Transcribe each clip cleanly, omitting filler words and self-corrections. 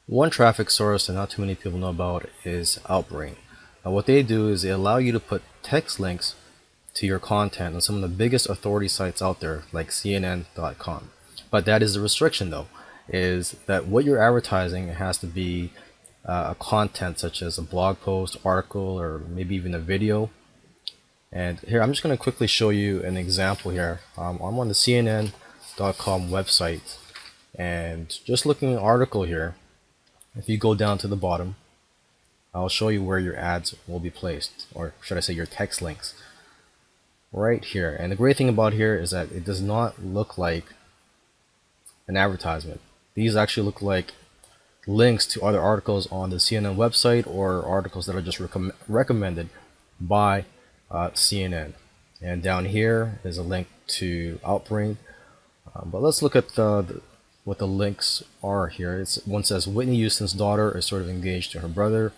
One traffic source that not too many people know about is Outbrain. What they do is they allow you to put text links to your content on some of the biggest authority sites out there, like CNN.com. But that is the restriction, though, is that what you're advertising has to be a content such as a blog post, article, or maybe even a video. And here, I'm just going to quickly show you an example here. I'm on the CNN.com website, and just looking at an article here. If you go down to the bottom, I'll show you where your ads will be placed, or should I say your text links, right here. And the great thing about here is that it does not look like an advertisement. These actually look like links to other articles on the CNN website or articles that are just recommended by CNN. And down here is a link to Outbrain. But let's look at what the links are here. One says Whitney Houston's daughter is sort of engaged to her brother.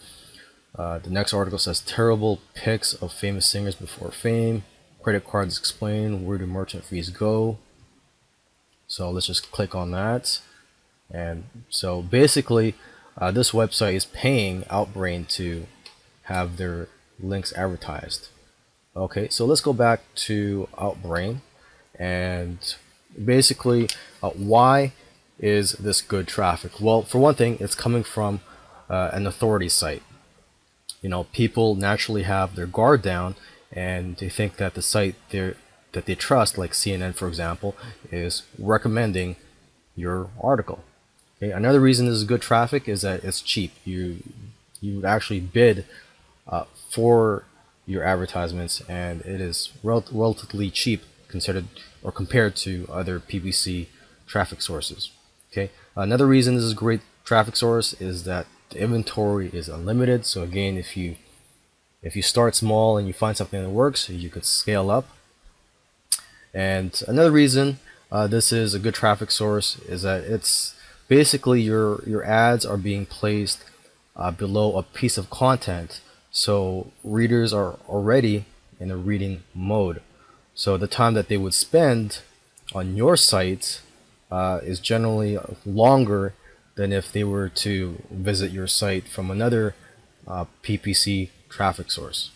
The next article says terrible pics of famous singers before fame. Credit cards explain. Where do merchant fees go? So let's just click on that. And so basically, this website is paying Outbrain to have their links advertised. Okay, so let's go back to Outbrain, and basically, why is this good traffic? Well, for one thing, it's coming from an authority site. You know, people naturally have their guard down, and they think that the site that they trust, like CNN, for example, is recommending your article. Okay, another reason this is good traffic is that it's cheap. You actually bid for your advertisements, and it is relatively cheap considered or compared to other PPC traffic sources. Okay, another reason this is a great traffic source is that the inventory is unlimited. So again, if you start small and you find something that works, you could scale up. And another reason this is a good traffic source is that it's basically your ads are being placed below a piece of content, so readers are already in a reading mode. So the time that they would spend on your site is generally longer than if they were to visit your site from another PPC traffic source.